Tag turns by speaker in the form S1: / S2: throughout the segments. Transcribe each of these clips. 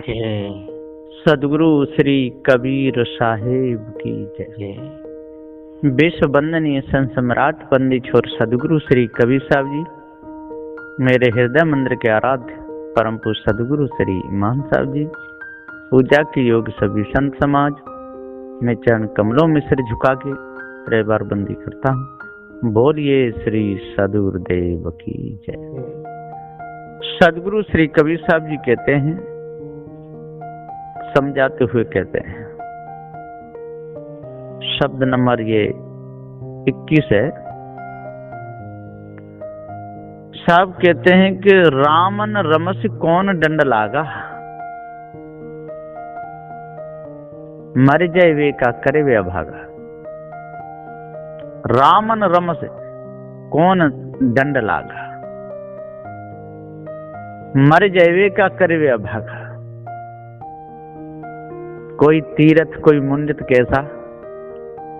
S1: जय।
S2: सदगुरु श्री कबीर साहेब की जय। विश्व वंदनीय संत सम्राट पंडित छोर सदगुरु श्री कबीर साहब जी, मेरे हृदय मंदिर के आराध्य परम पूज्य सदगुरु श्री मान साहब जी, पूजा की योग सभी संत समाज, मैं चरण कमलों में सिर झुका के 3 बार बंदी करता हूँ। बोलिए श्री सदगुरुदेव की जय। सदगुरु श्री कबीर साहब जी कहते हैं, समझाते हुए कहते हैं, शब्द नंबर ये 21 है। साहब कहते हैं कि रामन रमस कौन डंड लागा, मर जाए वे का करे वे अभागा। रामन रमस कौन डंड लागा, मर जाए वे का करे वे अभागा। कोई तीरथ कोई मुंडित कैसा,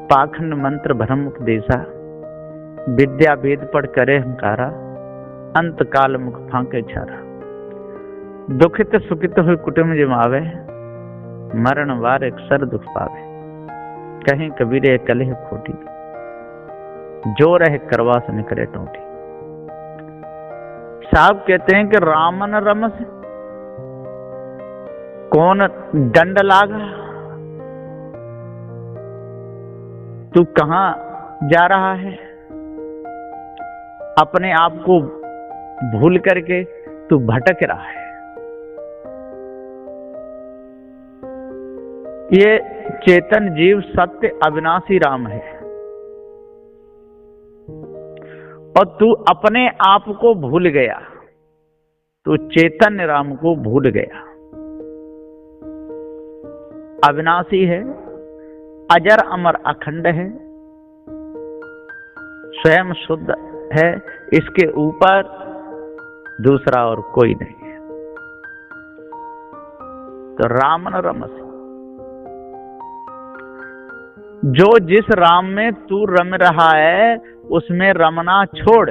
S2: पाखंड मंत्र भ्रम उपदेशा। विद्या वेद पढ़ करे हंकारा, अंत काल मुख फांके छारा। दुखित सुखित हुए कुटुंब जमावे, मरण वार एक सर दुख पावे। कहीं कबीरे कलह खोटी, जो रहे करवास निकरे टोटी। साहब कहते हैं कि रामन रमस कौन दंड लागा, तू कहां जा रहा है, अपने आप को भूल करके तू भटक रहा है। ये चेतन जीव सत्य अविनाशी राम है और तू अपने आप को भूल गया, तू चैतन्य राम को भूल गया। अविनाशी है, अजर अमर अखंड है, स्वयं शुद्ध है, इसके ऊपर दूसरा और कोई नहीं है। तो रामन रमस, जो जिस राम में तू रम रहा है उसमें रमना छोड़,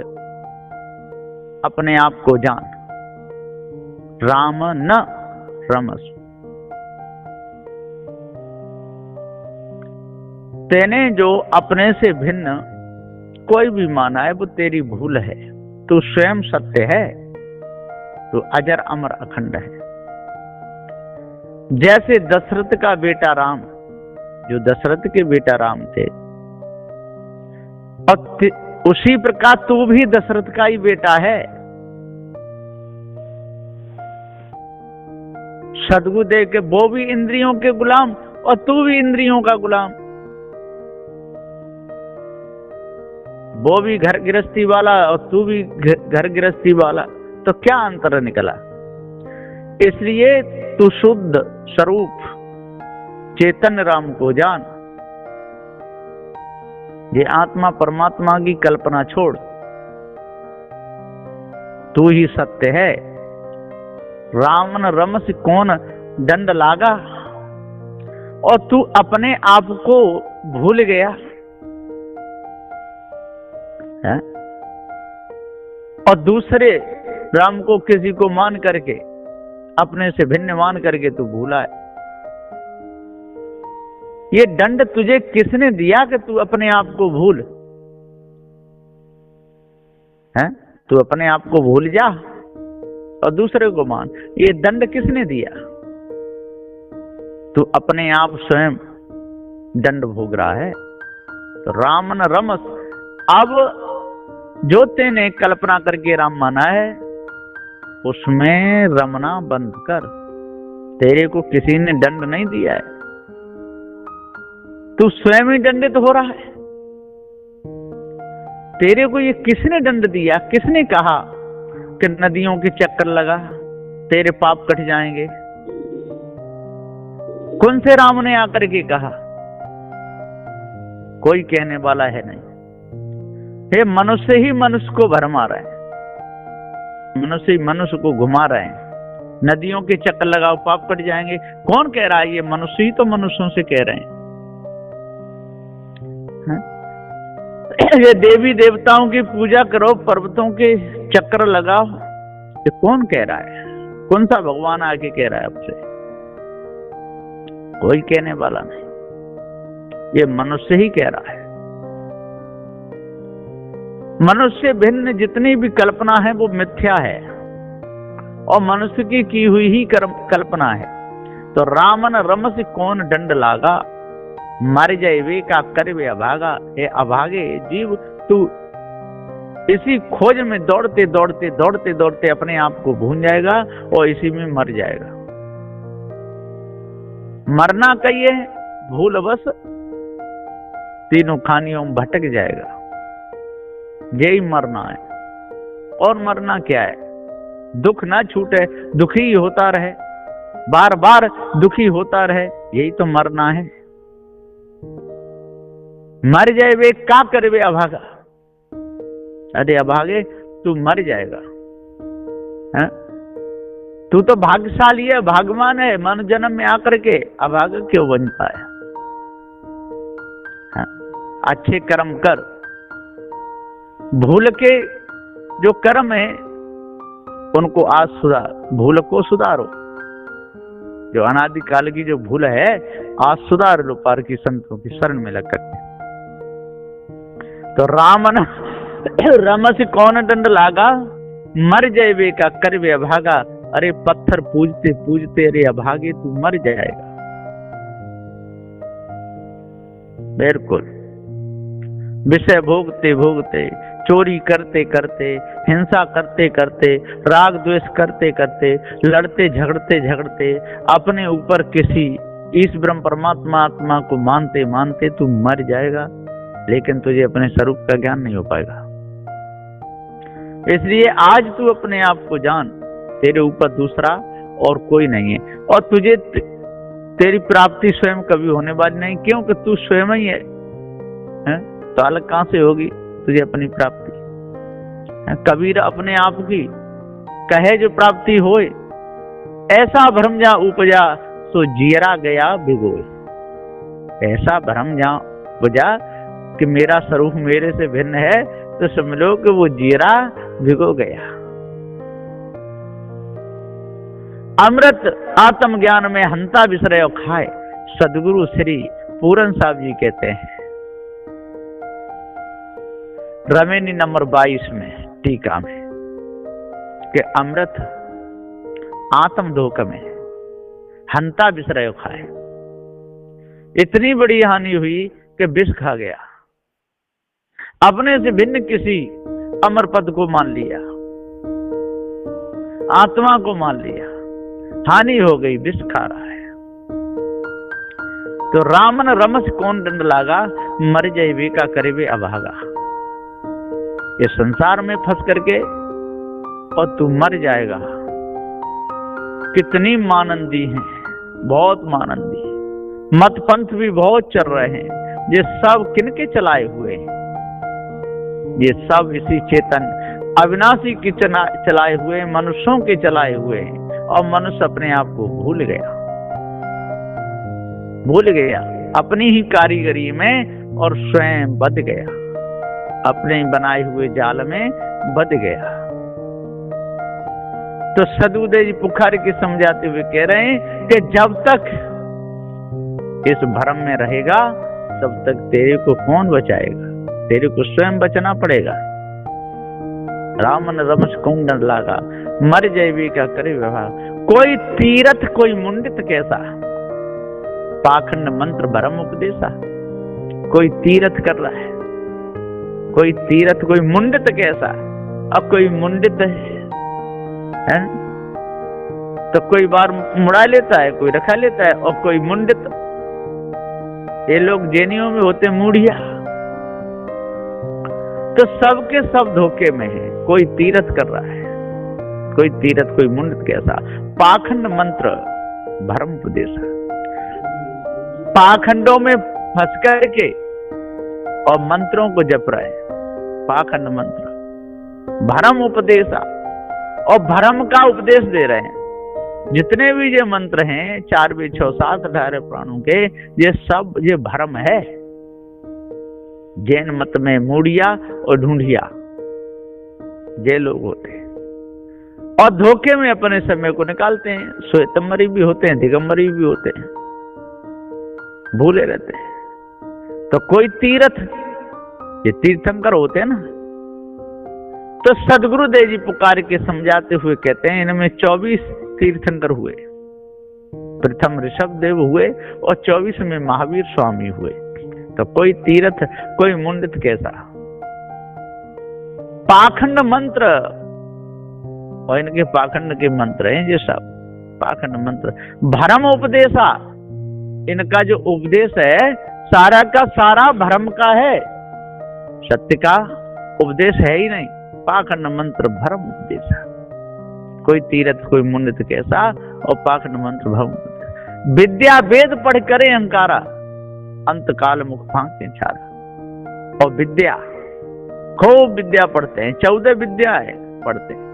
S2: अपने आप को जान। राम न रमस, तेने जो अपने से भिन्न कोई भी माना है वो तेरी भूल है। तू स्वयं सत्य है, तू अजर अमर अखंड है। जैसे दशरथ का बेटा राम, जो दशरथ के बेटा राम थे, और उसी प्रकार तू भी दशरथ का ही बेटा है। सदगुरुदेव के वो भी इंद्रियों के गुलाम और तू भी इंद्रियों का गुलाम। वो भी घर गृहस्थी वाला और तू भी घर गृहस्थी वाला, तो क्या अंतर निकला। इसलिए तू शुद्ध स्वरूप चेतन राम को जान। ये आत्मा परमात्मा की कल्पना छोड़, तू ही सत्य है। रामन रमस कौन दंड लागा, और तू अपने आप को भूल गया है? और दूसरे राम को किसी को मान करके, अपने से भिन्न मान करके तू भूला है। ये दंड तुझे किसने दिया कि तू अपने आप को भूल है? तू अपने आप को भूल जा और दूसरे को मान। ये दंड किसने दिया? तू अपने आप स्वयं दंड भोग रहा है। तो रामन रमस, अब जो तेने कल्पना करके राम माना है उसमें रमना बंद कर। तेरे को किसी ने दंड नहीं दिया है, तू स्वयं ही दंडित हो रहा है। तेरे को ये किसने दंड दिया? किसने कहा कि नदियों के चक्कर लगा तेरे पाप कट जाएंगे? कौन से राम ने आकर के कहा? कोई कहने वाला है नहीं। ये मनुष्य ही मनुष्य को भरमा रहा है, मनुष्य ही मनुष्य को घुमा रहे हैं। नदियों के चक्कर लगाओ पाप कट जाएंगे, कौन कह रहा है? ये मनुष्य ही तो मनुष्यों से कह रहे हैं। ये देवी देवताओं की पूजा करो, पर्वतों के चक्कर लगाओ, ये कौन कह रहा है? कौन सा भगवान आके कह रहा है आपसे? कोई कहने वाला नहीं, ये मनुष्य ही कह रहा है। मनुष्य भिन्न जितनी भी कल्पना है वो मिथ्या है और मनुष्य की हुई ही कल्पना है। तो रामन रमस कौन दंड लागा, मर जाए वे का कर वे अभागा। हे अभागे जीव, तू इसी खोज में दौड़ते दौड़ते दौड़ते दौड़ते अपने आप को भूल जाएगा और इसी में मर जाएगा। मरना कहिए भूलवश तीनों खानियों में भटक जाएगा, यही मरना है। और मरना क्या है? दुख ना छूटे, दुखी होता रहे, बार बार दुखी होता रहे, यही तो मरना है। मर जाए वे क्या करे वे अभागा। अरे अभागे तू मर जाएगा, है? तू तो भाग्यशाली है, भाग्यवान है, मानव जन्म में आकर के अभागा क्यों बन पाया? अच्छे कर्म कर, भूल के जो कर्म है उनको आज सुधार, भूल को सुधारो। जो अनादिकाल की जो भूल है आज सुधार लो, पार की संतों की शरण में लग करके। तो रामन रमस कौन दंड लागा, मर जाए वे का कर वे अभागा। अरे पत्थर पूजते पूजते अरे अभागे तू मर जाएगा। बिल्कुल विषय भोगते भोगते, चोरी करते करते, हिंसा करते करते, राग द्वेष करते करते, लड़ते झगड़ते झगड़ते, अपने ऊपर किसी इस ब्रह्म परमात्मा आत्मा को मानते मानते तू मर जाएगा, लेकिन तुझे अपने स्वरूप का ज्ञान नहीं हो पाएगा। इसलिए आज तू अपने आप को जान, तेरे ऊपर दूसरा और कोई नहीं है और तुझे तेरी प्राप्ति स्वयं कभी होने वाली नहीं, क्योंकि तू स्वयं ही है? तो अलग कहां से होगी तुझे अपनी प्राप्ति? कबीर अपने आप की कहे जो प्राप्ति होए, ऐसा भ्रम जा उपजा सो जीरा गया भिगोए। ऐसा भ्रम जा उपजा कि मेरा स्वरूप मेरे से भिन्न है, तो समझ लो कि वो जीरा भिगो गया। अमृत आत्मज्ञान में हंता बिसरे और खाए, सदगुरु श्री पूरन साहब जी कहते हैं रमेनी नंबर 22 में टीका में कि अमृत आत्म धोख में हंता बिसरे खाए। इतनी बड़ी हानि हुई कि विष खा गया, अपने से भिन्न किसी अमर पद को मान लिया, आत्मा को मान लिया, हानि हो गई, विष खा रहा है। तो रामन रमस कौन दंड लागा, मर जाए वे का करे वे अभागा। ये संसार में फंस करके और तू मर जाएगा। कितनी मानंदी हैं, बहुत मानंदी। मत पंथ भी बहुत चल रहे हैं, ये सब किनके चलाए हुए हैं? ये सब इसी चेतन अविनाशी के चलाए हुए, मनुष्यों के चलाए हुए हैं। और मनुष्य अपने आप को भूल गया अपनी ही कारीगरी में और स्वयं बध गया, अपने बनाए हुए जाल में बध गया। तो सदुदय जी पुखार के समझाते हुए कह रहे हैं कि जब तक इस भ्रम में रहेगा तब तक तेरे को कौन बचाएगा? तेरे को स्वयं बचना पड़ेगा। रामन रमस कुंडन लागा, मर जाए का करे व्यवहार। कोई तीरथ कोई मुंडित कैसा, पाखंड मंत्र भरम उपदेशा। कोई तीरथ कर रहा है, कोई तीरथ कोई मुंडित कैसा। अब कोई मुंडित है तो कोई बार मुड़ा लेता है, कोई रखा लेता है, और कोई मुंडित, ये लोग जैनियों में होते मूढ़िया। तो सबके सब धोखे में है। कोई तीरथ कर रहा है, कोई तीरथ कोई मुंडित कैसा। पाखंड मंत्र भरम उपदेशा, पाखंडों में फंस करके और मंत्रों को जप रहे हैं। पाखंड मंत्र भरम उपदेशा, और भरम का उपदेश दे रहे हैं। जितने भी ये मंत्र हैं 4 वेद 6 7 18 प्राणों के, ये सब ये भरम है। जैन मत में मूढ़िया और ढूंढिया ये लोग होते हैं और धोखे में अपने समय को निकालते हैं। श्वेतंबरी भी होते हैं, दिगंबरी भी होते हैं। भूले रहते हैं। तो कोई तीर्थ, ये तीर्थंकर होते हैं ना, तो सदगुरुदेव जी पुकार के समझाते हुए कहते हैं इनमें 24 तीर्थंकर हुए। प्रथम ऋषभ देव हुए और 24 में महावीर स्वामी हुए। तो कोई तीर्थ कोई मुंडित कैसा। पाखंड मंत्र, और इनके पाखंड के मंत्र हैं ये सब पाखंड मंत्र। भरम उपदेशा, इनका जो उपदेश है सारा का सारा भरम का है, सत्य का उपदेश है ही नहीं। पाखंड मंत्र भरम उपदेश, कोई तीर्थ कोई मुंडित कैसा, और पाखंड मंत्र भरम। विद्या वेद पढ़ करे अहंकारा, अंत काल मुख फांकते छारा। और विद्या खूब विद्या पढ़ते हैं, 14 विद्या है पढ़ते हैं,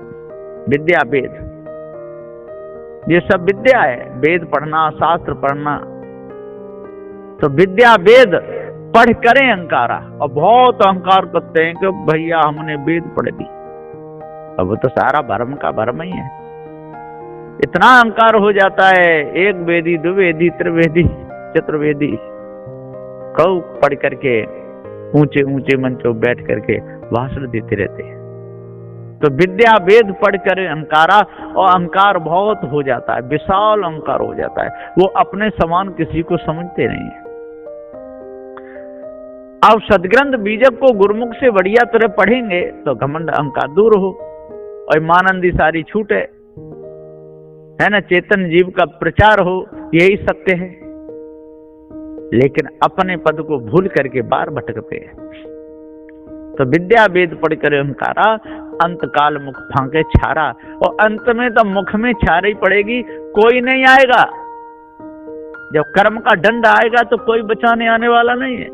S2: विद्या वेद ये सब विद्या है। वेद पढ़ना शास्त्र पढ़ना, तो विद्या वेद पढ़ करें अहंकारा, और बहुत अहंकार करते हैं कि भैया हमने वेद पढ़ दी। अब वो तो सारा भरम का भरम ही है। इतना अहंकार हो जाता है, एक वेदी द्विवेदी त्रिवेदी चतुर्वेदी खूब पढ़ करके ऊंचे ऊंचे मंचों बैठ करके भाषण देते रहते हैं। तो विद्या वेद पढ़ कर अहंकारा, और अहंकार बहुत हो जाता है, विशाल अहंकार हो जाता है, वो अपने समान किसी को समझते नहीं है। अब सदग्रंथ बीजक को गुरुमुख से बढ़िया तरह पढ़ेंगे तो घमंड अहंकार दूर हो और मानंदी सारी छूटे, है ना, चेतन जीव का प्रचार हो, यही सत्य है। लेकिन अपने पद को भूल करके बार भटकते हैं। तो विद्या वेद पढ़कर अहंकारा, अंत काल मुख फांके छारा, और अंत में तो मुख में छारे ही पड़ेगी, कोई नहीं आएगा। जब कर्म का दंड आएगा तो कोई बचाने आने वाला नहीं है।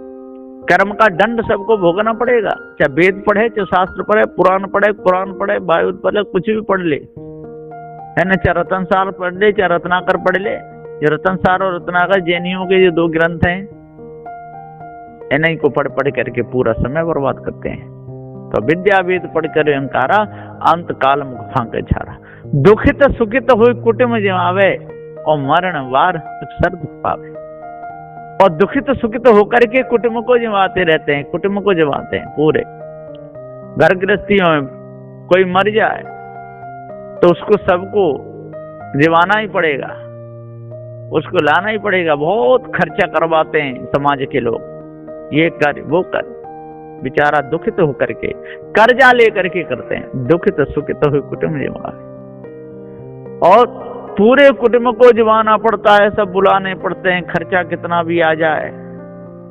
S2: कर्म का दंड सबको भोगना पड़ेगा, चाहे वेद पढ़े चाहे शास्त्र पढ़े, पुराण पढ़े कुरान पढ़े, वायु पढ़े, कुछ भी पढ़ ले, है ना, चाहे रतनसार पढ़ ले चाहे रत्नाकर पढ़ ले। जो रतनसार और रत्नाकर जैनियों के जो 2 ग्रंथ हैं, इन्हीं को पढ़ पढ़ करके पूरा समय बर्बाद करते हैं। तो विद्या वेद पढ़ कर अहंकारा, अंत काल मुख फांके छारा। दुखित सुखित हुई कुटुंब जमावे, और मरण वार अक्सर दुख पावे। और दुखित सुखित होकर के कुटुंब को जमाते रहते हैं, कुटुंब को जमाते हैं पूरे। घर गृहस्थियों में कोई मर जाए तो उसको सबको जिवाना ही पड़ेगा, उसको लाना ही पड़ेगा। बहुत खर्चा करवाते हैं समाज के लोग, ये कर वो कर, बेचारा दुखित होकर के कर्जा लेकर के करते हैं। दुखित सुखित हुए कुटुंब जमावे, और पूरे कुटुंब को जमाना पड़ता है, सब बुलाने पड़ते हैं, खर्चा कितना भी आ जाए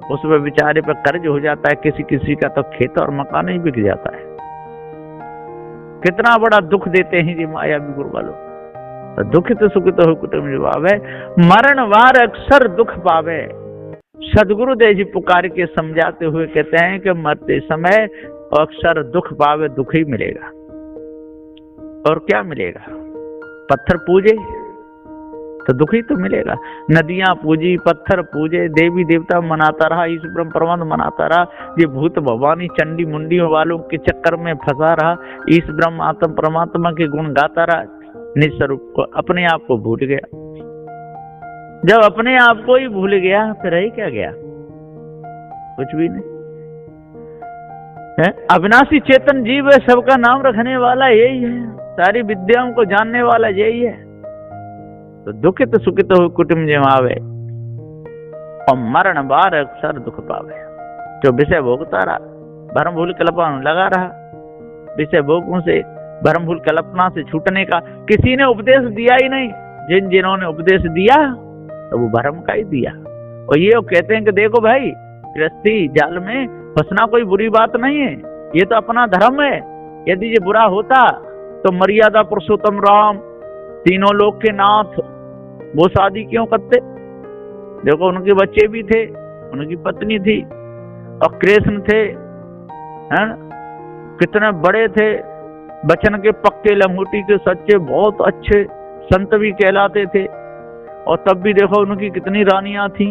S2: उसमें बेचारे पर कर्ज हो जाता है। किसी किसी का तो खेत और मकान ही बिक जाता है। कितना बड़ा दुख देते हैं जी माया भी गुरु वालों। तो दुखित सुखित हो कुटुंब जमावे, मरण वार अक्सर दुख पावे। सदगुरुदेव जी पुकार के समझाते हुए कहते हैं कि मरते समय अक्सर दुख पावे, दुख ही मिलेगा। और क्या मिलेगा? पत्थर पूजे तो दुख ही तो मिलेगा। नदियां पूजी, पत्थर पूजे, देवी देवता मनाता रहा, ईश ब्रह्म परमात्मा मनाता रहा, ये भूत भवानी चंडी मुंडी वालों के चक्कर में फंसा रहा, ईश ब्रह्म आत्म परमात्मा के गुण गाता रहा, निज स्वरूप को अपने आप को भूल गया। जब अपने आप को ही भूल गया फिर रही क्या गया? कुछ भी नहीं है। अविनाशी चेतन जीव है, सबका नाम रखने वाला यही है, सारी विद्याओं को जानने वाला यही है। तो दुखित सुखित हो कुटुंब जमावे, और मरण बार अक्सर दुख पावे। जो विषय भोगता रहा, भरम भूल कल्पना लगा रहा, विषय भोगों से भरम भूल कल्पना से छूटने का किसी ने उपदेश दिया ही नहीं। जिन्होंने उपदेश दिया तो वो भरम का ही दिया। और ये कहते हैं कि देखो भाई, गृहस्थी जाल में फंसना कोई बुरी बात नहीं है, ये तो अपना धर्म है। यदि ये बुरा होता तो मर्यादा पुरुषोत्तम राम, तीनों लोक के नाथ, वो शादी क्यों करते? देखो उनके बच्चे भी थे, उनकी पत्नी थी, और कृष्ण थे, हैं, कितने बड़े थे, वचन के पक्के, लंगोटी के सच्चे, बहुत अच्छे संत भी कहलाते थे। और तब भी देखो उनकी कितनी रानियां थी।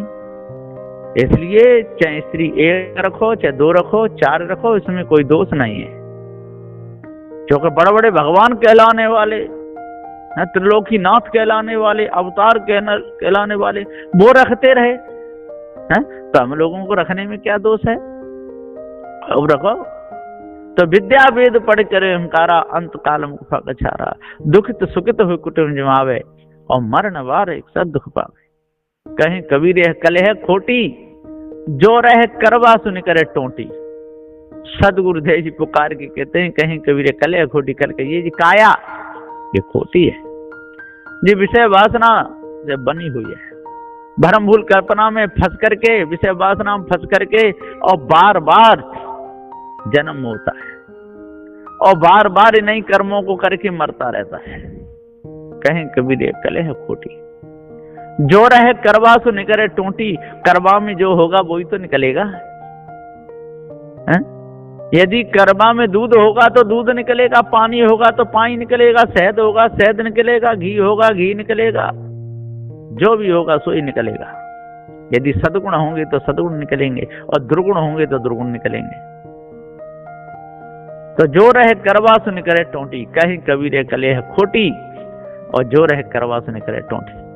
S2: इसलिए चाहे स्त्री 1 रखो, चाहे 2 रखो, 4 रखो, इसमें कोई दोष नहीं है। क्योंकि बड़े बड़े भगवान कहलाने वाले, त्रिलोकी नाथ कहलाने वाले, अवतार कहलाने वाले, वो रखते रहे। है? तो हम लोगों को रखने में क्या दोष है? अब रखो। तो विद्या वेद पढ़ करे अहंकारा, अंत काल मुक्फा कछारा, दुखित सुखित हुए कुटुंब जमावे, और मरण वार एक सद दुख पावे। कहीं कबीर यह कलह खोटी, जो रहे करवा सुन करे टोटी। सदगुरुदेव जी पुकार के कहते हैं, कहीं कबीर कलह खोटी करके, ये जी काया ये खोटी है, ये विषय वासना जब बनी हुई है, भरम भूल कल्पना में फंस करके, विषय वासना में फंस करके, और बार बार जन्म होता है, और बार बार नई कर्मों को करके मरता रहता है। कहीं कबीर कलह खोटी, जो रहे करवा सो निकले टोटी। करवा में जो होगा वही तो निकलेगा, है? यदि करवा में दूध होगा तो दूध निकलेगा, पानी होगा तो पानी निकलेगा, शहद होगा शहद निकलेगा, घी होगा घी निकलेगा, जो भी होगा सो ही निकलेगा। यदि सदगुण होंगे तो सदगुण निकलेंगे, और दुर्गुण होंगे तो दुर्गुण निकलेंगे। तो जो रहे करवा सो निकले टोटी, कहीं कबीर कलह खोटी, और जो रहे करवा सो निकले टोटी।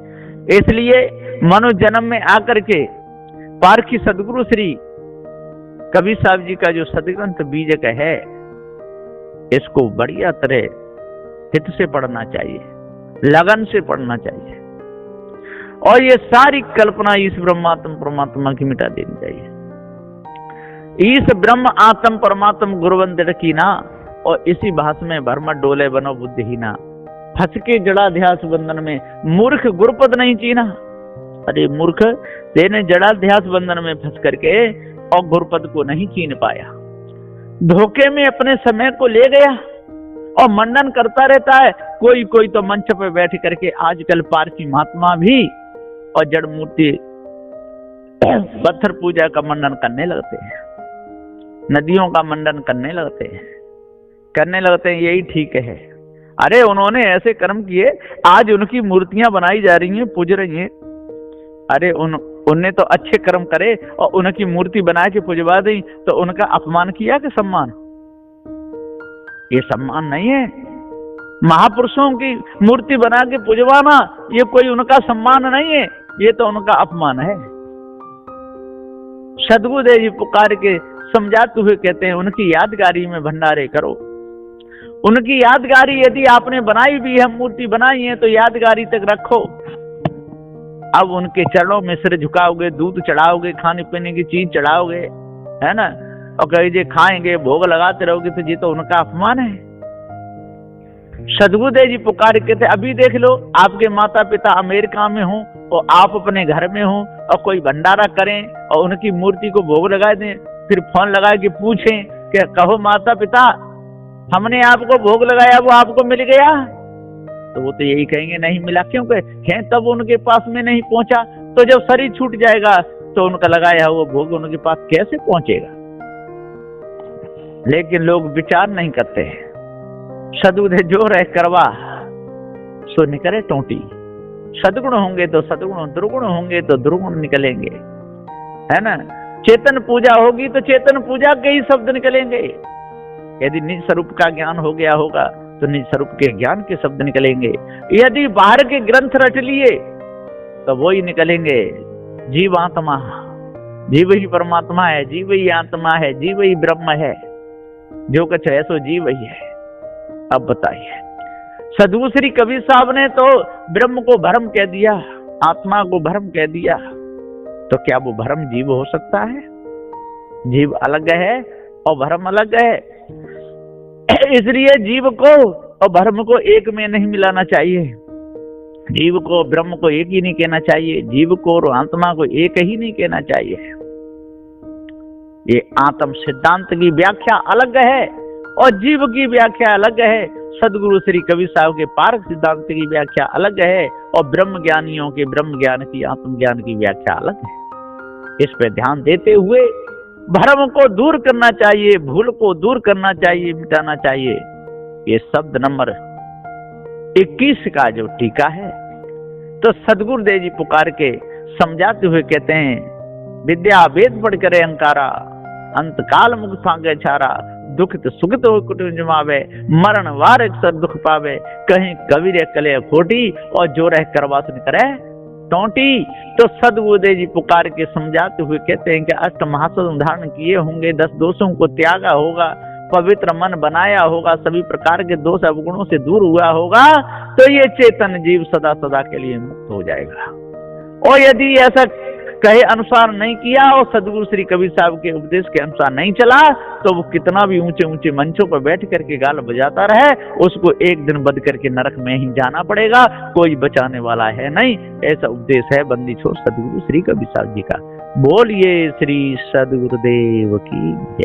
S2: इसलिए मनुष्य जन्म में आकर के पारखी सदगुरु श्री कबीर साहब जी का जो सदग्रंथ बीजक है, इसको बढ़िया तरह हित से पढ़ना चाहिए, लगन से पढ़ना चाहिए, और ये सारी कल्पना इस ब्रह्मात्म परमात्मा की मिटा देनी चाहिए। इस ब्रह्म आत्म परमात्म गुरुवंदर की ना, और इसी भाष में भरम डोले बनो बुद्धिहीना, फंस के जड़ाध्यास बंधन में मूर्ख गुरुपद नहीं चीना। अरे मूर्ख, तेने जड़ाध्यास बंधन में फंस करके और गुरुपद को नहीं चीन पाया, धोखे में अपने समय को ले गया और मंडन करता रहता है। कोई कोई तो मंच पे बैठ करके आजकल पारसी महात्मा भी और जड़ मूर्ति पत्थर पूजा का मंडन करने लगते हैं, नदियों का मंडन करने लगते हैं, यही ठीक है। अरे उन्होंने ऐसे कर्म किए, आज उनकी मूर्तियां बनाई जा रही हैं, पूज रही हैं। अरे उनने तो अच्छे कर्म करे और उनकी मूर्ति बना के पुजवा दी, तो उनका अपमान किया कि सम्मान? ये सम्मान नहीं है। महापुरुषों की मूर्ति बना के पुजवाना ये कोई उनका सम्मान नहीं है, ये तो उनका अपमान है। सदगुरुदेव जी पुकार के समझाते हुए कहते हैं, उनकी यादगारी में भंडारे करो। उनकी यादगारी यदि आपने बनाई भी है, मूर्ति बनाई है, तो यादगारी तक रखो। अब उनके चरणों में सिर झुकाओगे, दूध चढ़ाओगे, खाने पीने की चीज चढ़ाओगे, है ना, और कहीं खाएंगे, भोग लगाते रहोगे, तो ये तो उनका अपमान है। सदगुरुदेव जी पुकार के थे, अभी देख लो, आपके माता पिता अमेरिका में हो और आप अपने घर में हो, और कोई भंडारा करें और उनकी मूर्ति को भोग लगा दें, फिर फोन लगा के पूछें कि कहो माता पिता, हमने आपको भोग लगाया, वो आपको मिल गया? तो वो तो यही कहेंगे नहीं मिला। क्यों कहे? तब उनके पास में नहीं पहुंचा, तो जब शरीर छूट जाएगा तो उनका लगाया हुआ भोग उनके पास कैसे पहुंचेगा? लेकिन लोग विचार नहीं करते हैं। सदगुरुदेव जो रहे करवा सो निकले टोटी। सदगुण होंगे तो सदगुण, दुर्गुण होंगे तो दुर्गुण निकलेंगे, है ना। चेतन पूजा होगी तो चेतन पूजा के ही शब्द निकलेंगे। यदि निज स्वरूप का ज्ञान हो गया होगा तो निज स्वरूप के ज्ञान के शब्द निकलेंगे। यदि बाहर के ग्रंथ रट लिए तो वो ही निकलेंगे। जीव आत्मा, जीव ही परमात्मा है, जीव ही आत्मा है, जीव ही ब्रह्म है, जो कुछ है सो जीव ही है। अब बताइए, सदगुरु श्री कबीर साहब ने तो ब्रह्म को भ्रम कह दिया, आत्मा को भ्रम कह दिया, तो क्या वो भ्रम जीव हो सकता है? जीव अलग है और भ्रम अलग है। इसलिए जीव को और भ्रम को एक में नहीं मिलाना चाहिए। जीव को ब्रह्म को एक ही नहीं कहना चाहिए, जीव को और आत्मा को एक ही नहीं कहना चाहिए। ये आत्म सिद्धांत की व्याख्या अलग है और जीव की व्याख्या अलग है। सदगुरु श्री कबीर साहब के पारक सिद्धांत की व्याख्या अलग है और ब्रह्म ज्ञानियों के ब्रह्म ज्ञान की, आत्मज्ञान की व्याख्या अलग है। इस पे ध्यान देते हुए भ्रम को दूर करना चाहिए, भूल को दूर करना चाहिए, मिटाना चाहिए। ये शब्द नंबर 21 का जो टीका है, तो सदगुरुदेव जी पुकार के समझाते हुए कहते हैं, विद्या वेद पढ़ करे अंकारा, अंत काल मुख फांगे छारा, दुखित सुखित हो कुटुंब जमावे, मरण वार अक्सर दुख पावे, कहीं कबीर कले खोटी, और जो रह करवासन करे टोंटी। तो सदगुरुदेव जी पुकार के समझाते हुए कहते हैं कि अष्ट महासुर धारण किए होंगे, 10 दोषों को त्यागा होगा, पवित्र मन बनाया होगा, सभी प्रकार के दोष अवगुणों से दूर हुआ होगा, तो ये चेतन जीव सदा सदा के लिए मुक्त हो जाएगा। और यदि ऐसा कहे अनुसार नहीं किया और सदगुरु श्री कबीर साहब के उपदेश के अनुसार नहीं चला, तो वो कितना भी ऊंचे ऊंचे मंचों पर बैठ करके गाल बजाता रहे, उसको एक दिन बंद करके नरक में ही जाना पड़ेगा, कोई बचाने वाला है नहीं। ऐसा उपदेश है बंदी छोड़ सदगुरु श्री कबीर साहब जी का। बोलिए श्री सदगुरुदेव की जय।